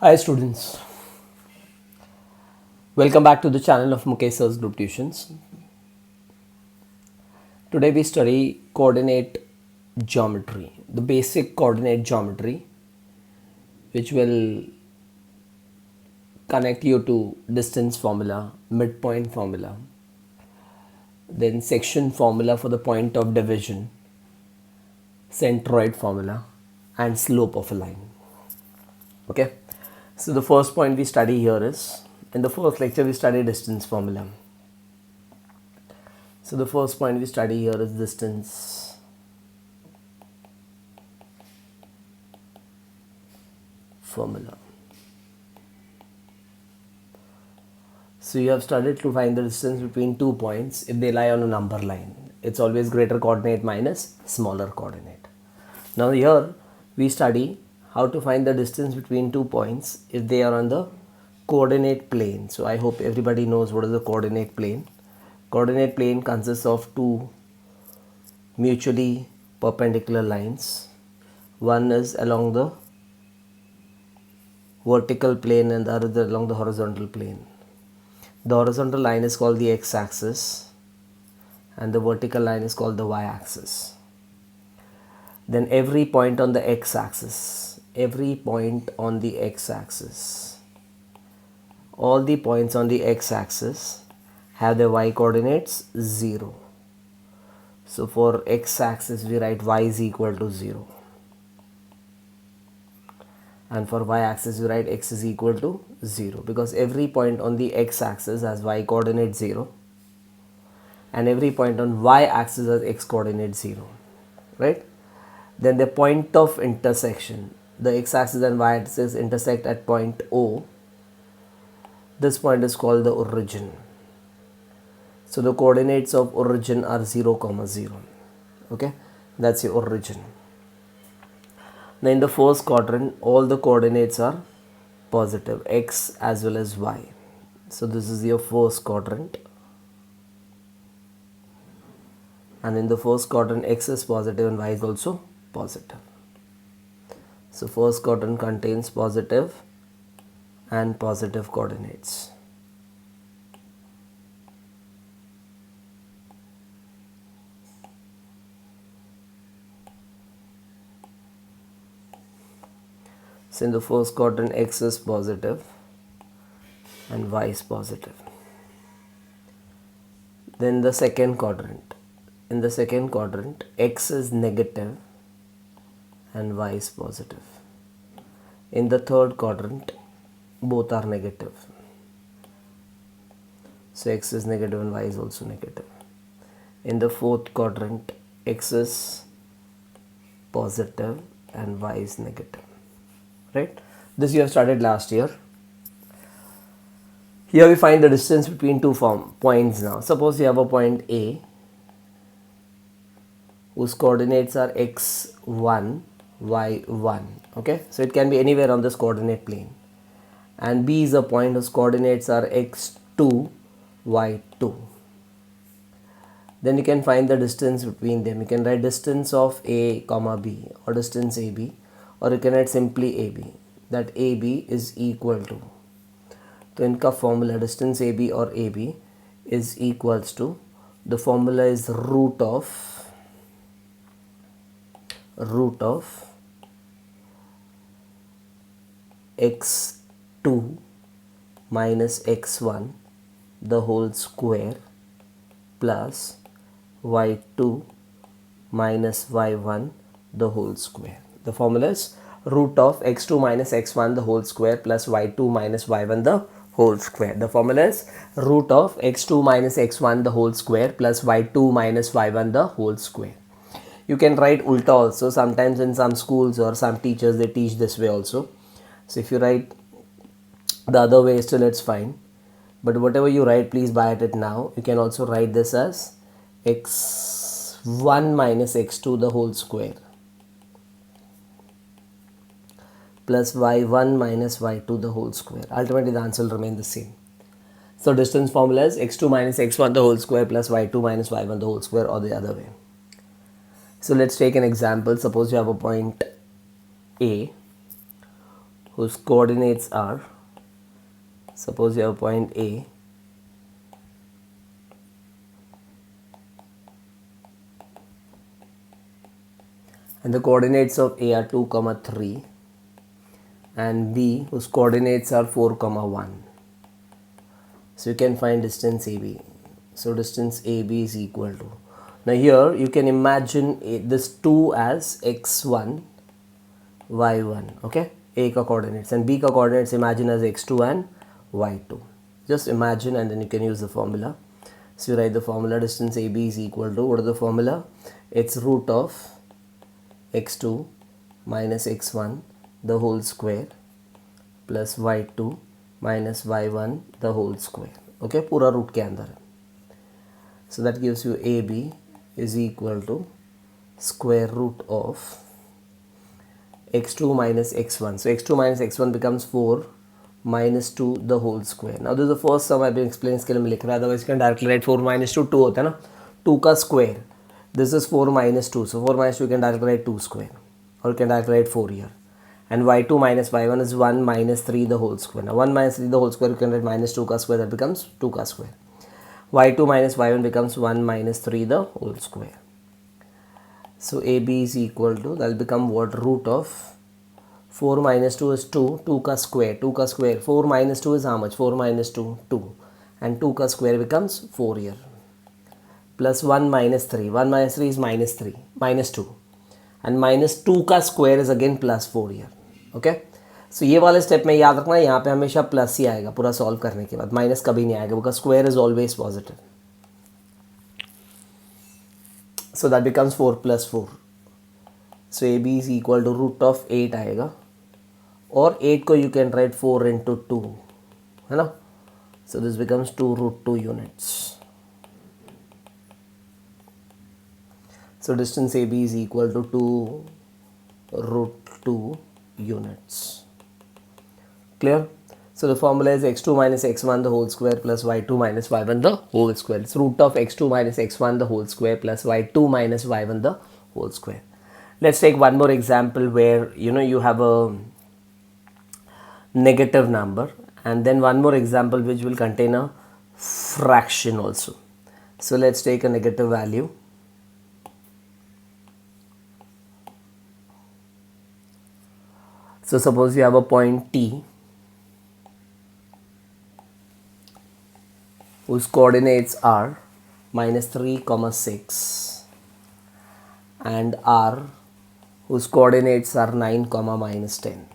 Hi students, welcome back to the channel of Mukesh Sir's Group Tuitions. Today we study coordinate geometry, the basic coordinate geometry which will connect you to distance formula, midpoint formula, then section formula for the point of division, centroid formula and slope of a line. Okay, so the first point we study here is, in the first lecture we studied distance formula. So the first point we study here is distance formula. So you have studied to find the distance between 2 points if they lie on a number line. It's always greater coordinate minus smaller coordinate. Now here we study how to find the distance between 2 points if they are on the coordinate plane. So I hope everybody knows what is the coordinate plane. Coordinate plane consists of two mutually perpendicular lines. One is along the vertical plane and the other along the horizontal plane. The horizontal line is called the x-axis and the vertical line is called the y-axis. Then every point on the x-axis, all the points on the x-axis have their y coordinates 0. So for x-axis we write y is equal to 0. And for y-axis we write x is equal to 0, because every point on the x-axis has y coordinate 0 and every point on y-axis has x coordinate 0, right? Then the point of intersection, the x-axis and y-axis intersect at point O. This point is called the origin. So the coordinates of origin are 0, 0. Okay, that's your origin. Now in the first quadrant, all the coordinates are positive, x as well as y. So this is your first quadrant. And in the first quadrant, x is positive and y is also positive. So first quadrant contains positive and positive coordinates. So in the first quadrant, x is positive and y is positive. Then the second quadrant, in the second quadrant, x is negative and y is positive. In the third quadrant, both are negative. So x is negative and y is also negative. In the fourth quadrant, x is positive and y is negative. Right? This you have started last year. Here we find the distance between two points now. Suppose you have a point A whose coordinates are x1, y1. Okay, so it can be anywhere on this coordinate plane. And B is a point whose coordinates are x2, y2. Then you can find the distance between them. You can write distance of A comma B or distance AB, or you can write simply AB, that AB is equal to, so in formula distance AB or AB is equals to, the formula is root of x2 minus x1 the whole square plus y2 minus y1 the whole square. The formula is root of x2 minus x1 the whole square plus y2 minus y1 the whole square. The formula is root of x2 minus x1 the whole square plus y2 minus y1 the whole square. You can write ulta also. Sometimes in some schools or some teachers they teach this way also. So if you write the other way still it's fine. But whatever you write, please buy it now. You can also write this as x1 minus x2 the whole square plus y1 minus y2 the whole square. Ultimately the answer will remain the same. So distance formula is x2 minus x1 the whole square plus y2 minus y1 the whole square, or the other way. So let's take an example. Suppose you have a point A whose coordinates are, suppose you have point A, and the coordinates of A are 2, 3, and B whose coordinates are 4, 1. So you can find distance AB. So distance AB is equal to, now here you can imagine this 2 as x1, y1, okay, A ka coordinates, and B ka coordinates imagine as x2 and y2. Just imagine, and then you can use the formula. So you write the formula, distance AB is equal to, what is the formula? It's root of x2 minus x1 the whole square plus y2 minus y1 the whole square. Okay, पूरा root के अंदर है. So that gives you AB is equal to square root of x2 minus x1. So x2 minus x1 becomes 4 minus 2 the whole square. Now this is the first sum I've been explaining इसके लिए मैं लिख रहा है, otherwise you can directly write 4 minus 2 2 होता है ना, 2 का square. This is 4 minus 2, so 4 minus 2 you can directly write 2 square, or you can directly write 4 here. And y2 minus y1 is 1 minus 3 the whole square. Now 1 minus 3 the whole square, you can write minus 2 ka square, that becomes 2 ka square. Y2 minus y1 becomes 1 minus 3 the whole square. So AB is equal to, that will become what, root of 4 minus 2 is 2, 2 ka square, 2 ka square, 4 minus 2 is how much, 4 minus 2, 2, and 2 ka square becomes 4 here, plus 1 minus 3, 1 minus 3 is minus 3, minus 2, and minus 2 का square is again plus 4 here. Okay, so ये वाले step में याद रखना, यहाँ पे हमेशा plus ही आएगा पूरा सॉल्व करने के बाद, माइनस कभी नहीं आएगा, because square is always positive. So that becomes 4 plus 4. So AB is equal to root of 8 आएगा, और 8 को you can write 4 into 2, है ना. So this becomes 2 root 2 units. So distance AB is equal to 2 root 2 units. Clear? So the formula is x2 minus x1 the whole square plus y2 minus y1 the whole square. It's root of x2 minus x1 the whole square plus y2 minus y1 the whole square. Let's take one more example where you have a negative number, and then one more example which will contain a fraction also. So let's take a negative value. So suppose you have a point T whose coordinates are minus 3, 6, and R whose coordinates are 9, minus 10.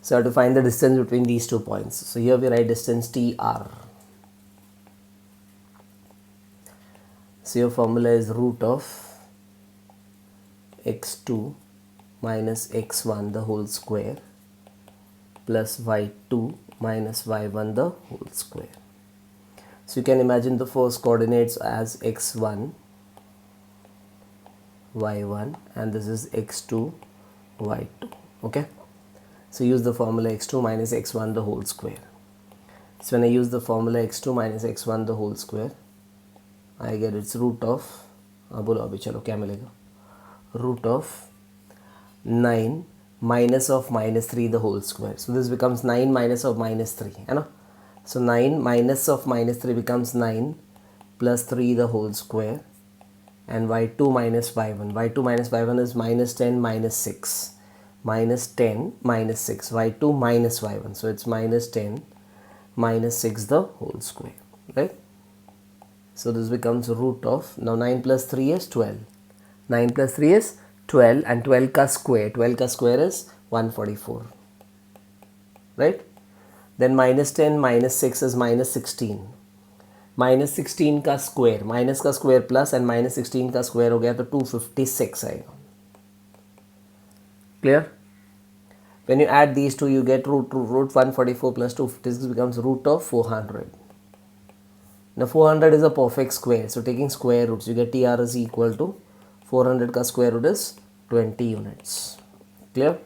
So I have to find the distance between these 2 points. So here we write distance TR. So your formula is root of x2 minus x1 the whole square plus y2 minus y1 the whole square. So you can imagine the first coordinates as x1, y1, and this is x2, y2. Okay, so use the formula x2 minus x1 the whole square. So when I use the formula x2 minus x1 the whole square, I get its root of, बोलो अभी चलो क्या मिलेगा, root of 9 minus of minus 3 the whole square. So this becomes 9 minus of minus 3, है ना. So 9 minus of minus 3 becomes 9 plus 3 the whole square, and y2 minus y1. y2 minus y1 is minus 10 minus 6, minus 10 minus 6, y2 minus y1. So it's minus 10 minus 6 the whole square, right? So this becomes root of, now 9 plus 3 is 12. 9 plus 3 is 12, and 12 ka square, 12 ka square is 144, right? Then minus 10 minus 6 is minus 16. Minus 16 का square, minus का square plus, and minus 16 का square हो गया तो 256 आएगा. Clear? When you add these two, you get root 144 plus 256 becomes root of 400. Now 400 is a perfect square, so taking square roots, you get TR is equal to 400 ka square root is 20 units. Clear?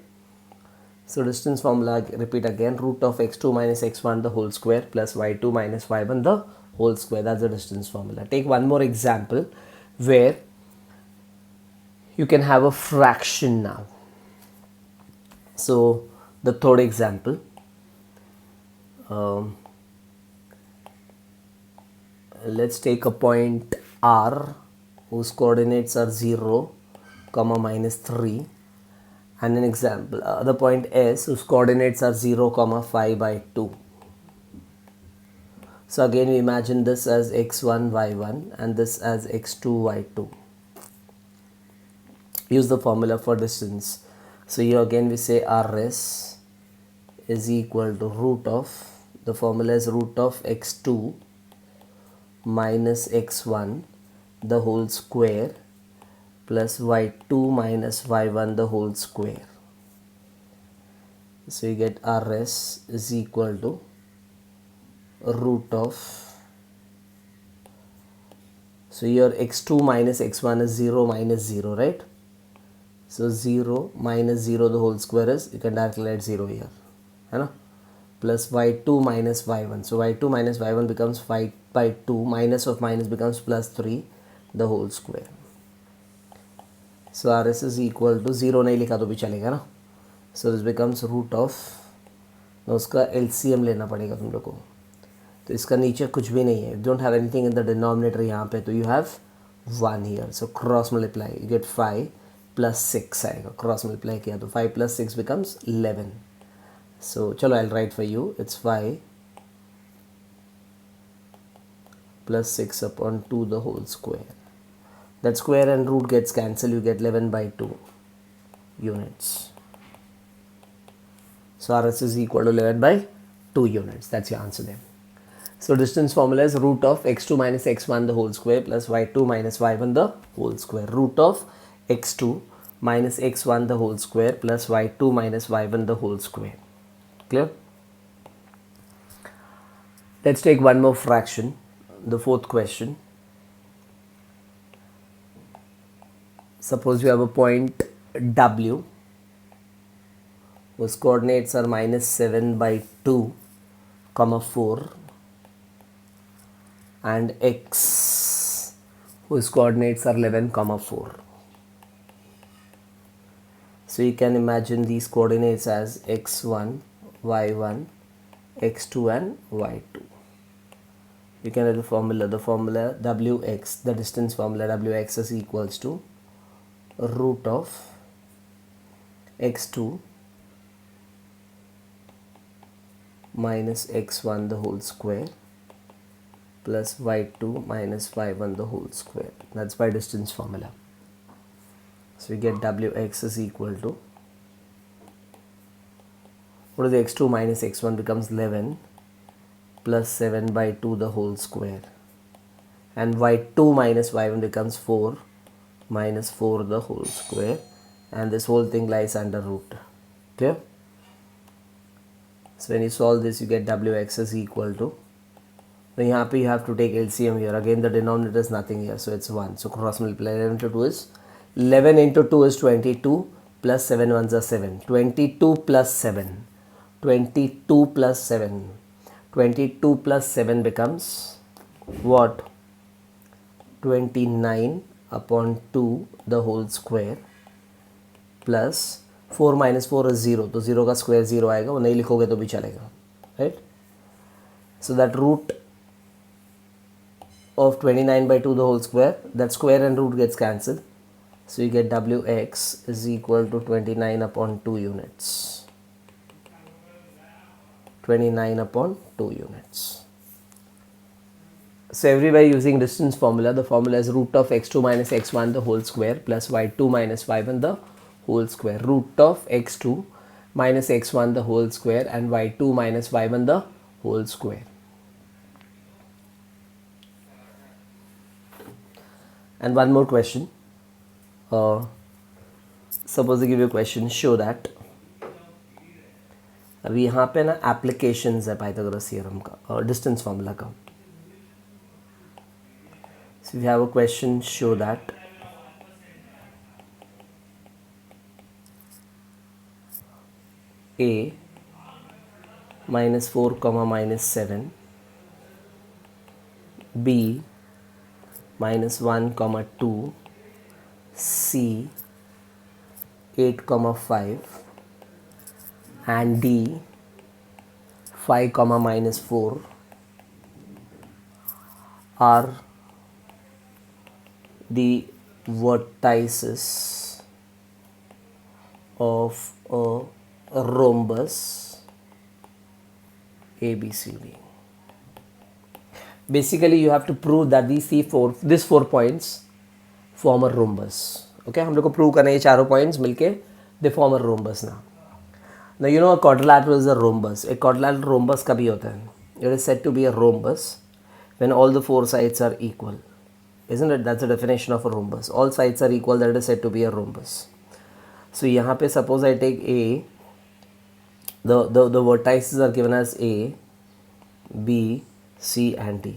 So distance formula, repeat again, root of x2 minus x1 the whole square plus y2 minus y1 the whole square. That's the distance formula. Take one more example where you can have a fraction now. So the third example, let's take a point R whose coordinates are 0, comma minus 3, and an example the point S whose coordinates are 0, comma 5 by 2. So again we imagine this as x1 y1 and this as x2 y2. Use the formula for distance. So here again we say Rs is equal to root of, the formula is root of x2 minus x1 the whole square plus y2 minus y1 the whole square. So you get Rs is equal to root of, so here x2 minus x1 is 0 minus 0, right? So 0 minus 0 the whole square is, you can directly write 0 here, plus y2 minus y1. So y2 minus y1 becomes 5 by 2, minus of minus becomes plus 3 the whole square. So Rs is equal to 0 नहीं लिखा तो भी चलेगा ना. So this becomes root of, उसका LCM लेना पड़ेगा तुम लोग को. तो इसका नीचे कुछ भी नहीं है, don't have anything in the denominator यहाँ पे, तो you have 1 here. So cross multiply, you get 5 plus 6 आएगा, cross multiply किया तो 5 plus 6 becomes 11. So चलो I'll write for you, it's 5 plus 6 upon 2 the whole square. That square and root gets cancelled, you get 11 by 2 units. So Rs is equal to 11 by 2 units. That's your answer there. So distance formula is root of x2 minus x1 the whole square plus y2 minus y1 the whole square. Root of x2 minus x1 the whole square plus y2 minus y1 the whole square. Clear? Let's take one more fraction, the fourth question. Suppose you have a point W whose coordinates are minus 7 by 2, comma 4, and X whose coordinates are 11, comma 4. So you can imagine these coordinates as x1, y1, x2 and y2. You can write the formula wx, the distance formula wx is equals to root of x2 minus x1 the whole square plus y2 minus y1 the whole square. That's by distance formula. So we get wx is equal to, what is the x2 minus x1 becomes 11 plus 7 by 2 the whole square, and y2 minus y1 becomes 4 minus 4 the whole square, and this whole thing lies under root. Clear? So when you solve this you get wx is equal to, now here you have to take LCM here, again the denominator is nothing here, so it's 1, so cross multiply. 11 into 2 is 11 into 2 is 22 plus 7 ones are 7, 22 plus 7, 22 plus 7, 22 plus 7 becomes what? 29 upon 2 the whole square plus 4 minus 4 is 0, तो 0 का square 0 आएगा, वो नहीं लिखोगे तो भी चलेगा, right? So that root of 29 by 2 the whole square, that square and root gets cancelled, so you get wx is equal to 29 upon 2 units. 29 upon 2 units. So everywhere using distance formula, the formula is root of x2 minus x1 the whole square plus y2 minus y1 the whole square. Root of x2 minus x1 the whole square and y2 minus y1 the whole square. And one more question. Suppose I give you a question, show that. अभी यहाँ पे ना applications है Pythagoras theorem का और distance formula का. So we have a question, show that a minus 4 comma minus 7, b minus 1 comma 2, c 8 comma 5, and D 5 comma minus 4 are the vertices of a rhombus ABCD. Basically you have to prove that these four points form a rhombus. Okay, हम लोग को prove करना है ये चारों points मिलके they form a rhombus now. Now you know a quadrilateral is a rhombus. A quadrilateral rhombus कभी होता है? It is said to be a rhombus when all the four sides are equal. Isn't it? That's the definition of a rhombus. All sides are equal, that is said to be a rhombus. So यहाँ पे suppose I take A, the vertices are given as A, B, C and D.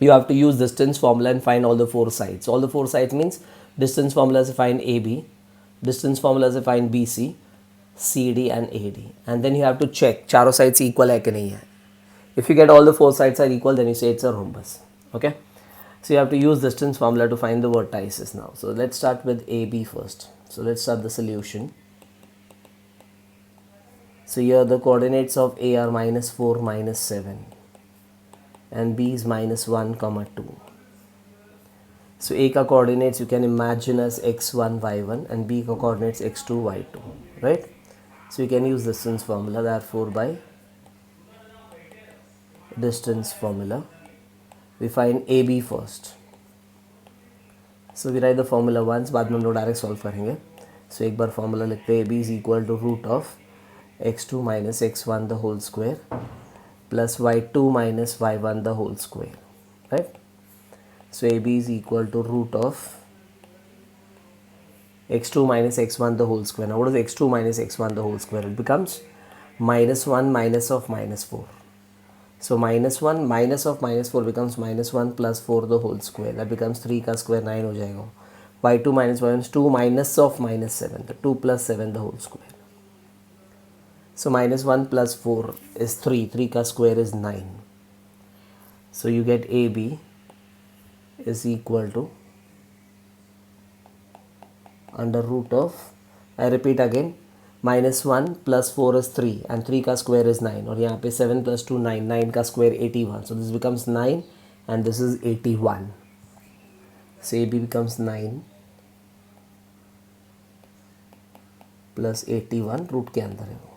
You have to use distance formula and find all the four sides. All the four sides means distance formula is to find AB, distance formula is to find BC, CD and AD. And then you have to check चारों sides equal है कि नहीं है. If you get all the four sides are equal, then you say it's a rhombus. Okay. So you have to use distance formula to find the vertices now. So let's start with AB first. So let's start the solution. So here the coordinates of A are minus 4, minus 7 and B is minus 1, comma 2. So A ka coordinates you can imagine as x1, y1 and B ka coordinates x2, y2, right? So you can use distance formula, therefore by distance formula we find AB first. So we write the formula once, बाद में हम लोग direct solve करेंगे. So एक बार formula लिखते हैं AB is equal to root of x2 minus x1 the whole square plus y2 minus y1 the whole square, right? So AB is equal to root of x2 minus x1 the whole square. Now what is x2 minus x1 the whole square? It becomes minus 1 minus of minus 4. So minus 1 minus of minus 4 becomes minus 1 plus 4 the whole square. That becomes 3 का square 9 हो जाएगा. y2 minus y1 is 2 minus of minus 7. The 2 plus 7 the whole square. So minus 1 plus 4 is 3. 3 ka square is 9. So you get AB is equal to under root of, I repeat again, minus 1 plus 4 is 3 and 3 ka square is 9. और यहाँ पे 7 plus 2 9. 9 का square 81. So this becomes 9 and this is 81. So AB becomes 9 plus 81 root के अंदर है वो.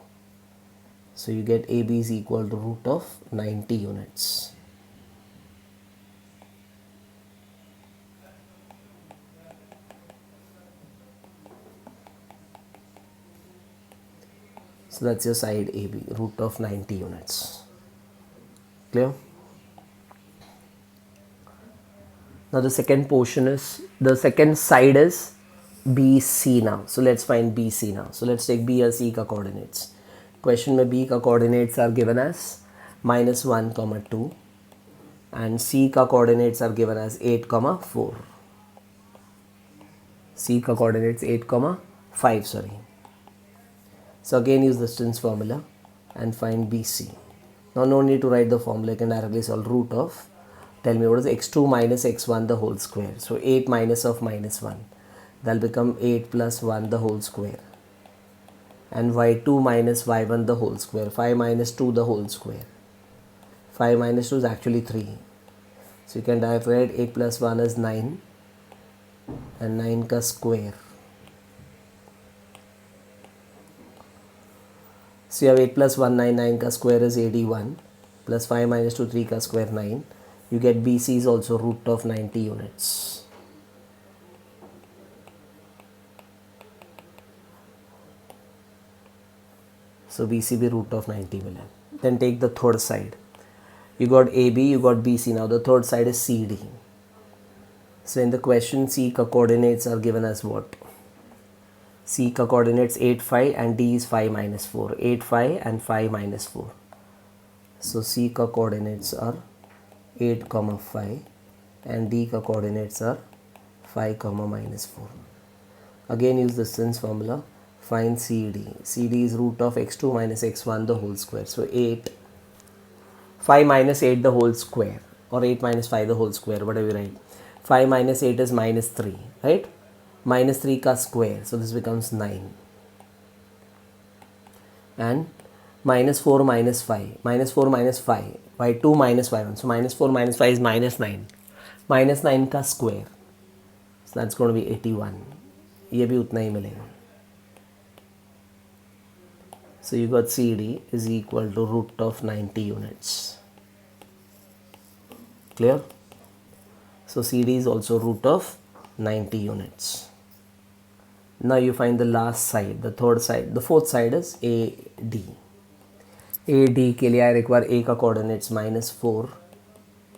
So you get AB is equal to root of 90 units. So that's your side AB, root of 90 units. Clear? Now the second portion is, the second side is BC now. So let's find BC now. So let's take B as C ka coordinates. Question में B का coordinates are given as minus 1, comma 2 and C का coordinates are given as 8, comma 4. C का coordinates 8, comma 5, sorry. So again use distance formula and find BC. Now no need to write the formula, you can directly solve root of, tell me what is x2 minus x1 the whole square. So 8 minus of minus 1, that will become 8 plus 1 the whole square. And y2 minus y1 the whole square, 5 minus 2 the whole square. 5 minus 2 is actually 3. So you can directly write 8 plus 1 is 9 and 9 ka square. So you have 8 plus 1, 9, 9 ka square is 81 plus 5 minus 2, 3 ka square 9. You get BC is also root of 90 units. So BC be root of 90 million. Then take the third side. You got AB, you got BC. Now the third side is CD. So in the question, C ka coordinates are given as what? C ka coordinates 8, 5 and D is 5 minus 4. 8, 5 and 5 minus 4. So C ka coordinates are 8, comma 5 and D ka coordinates are 5, comma minus 4. Again use the distance formula. Find CD. CD is root of x2 minus x1 the whole square. So 8, 5 minus 8 the whole square or 8 minus 5 the whole square, whatever you write. 5 minus 8 is minus 3, right? Minus 3 ka square. So this becomes 9. and minus 4 minus 5, minus 4 minus 5, y2 minus y1. So minus 4 minus 5 is minus 9. Minus 9 का square. So that's going to be 81. ये भी उतना ही मिलेगा. So you got CD is equal to root of 90 units. Clear? So CD is also root of 90 units. Now you find the last side, the third side. The fourth side is AD. AD के लिए I require A का coordinates minus 4,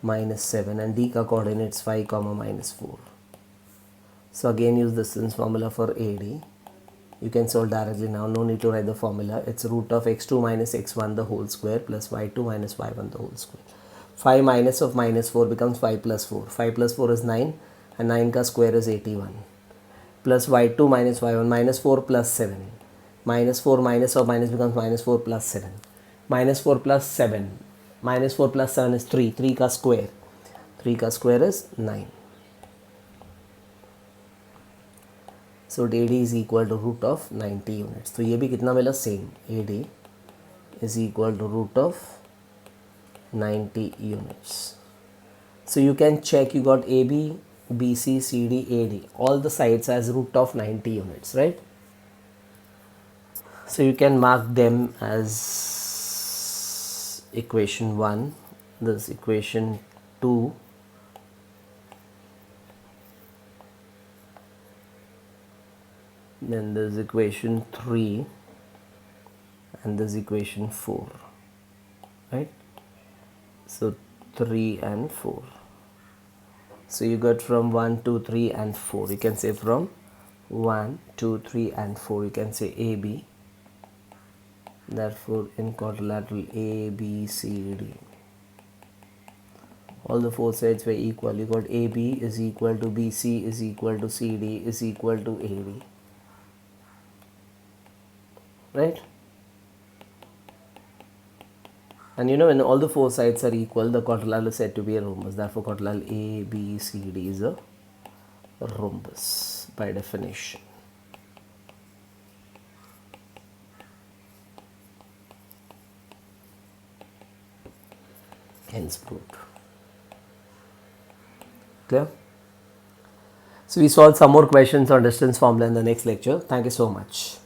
minus 7 and D का coordinates 5, minus 4. So again use the distance formula for AD. You can solve directly now, no need to write the formula. It's root of x2 minus x1 the whole square plus y2 minus y1 the whole square. 5 minus of minus 4 becomes 5 plus 4. 5 plus 4 is 9 and 9 ka square is 81. Plus y2 minus y1 minus 4 plus 7. Minus 4 minus of minus becomes minus 4 plus 7. Minus 4 plus 7. Minus 4 plus 7 is 3. 3 ka square. 3 ka square is 9. So AD is equal to root of 90 units. तो ये भी कितना मिला same. AD is equal to root of 90 units. So you can check you got AB, BC, CD, AD. All the sides as root of 90 units, right? So you can mark them as equation 1, this equation 2, then there's equation 3 and there's equation 4, right? So 3 and 4. So you got from 1, 2, 3 and 4. You can say from 1, 2, 3 and 4. You can say AB. Therefore in quadrilateral ABCD, all the four sides were equal. You got AB is equal to BC is equal to CD is equal to AD. Right? And you know when all the four sides are equal, the quadrilateral is said to be a rhombus. Therefore quadrilateral ABCD is a rhombus by definition. Hence proved. Clear? So we solve some more questions on distance formula in the next lecture. Thank you so much.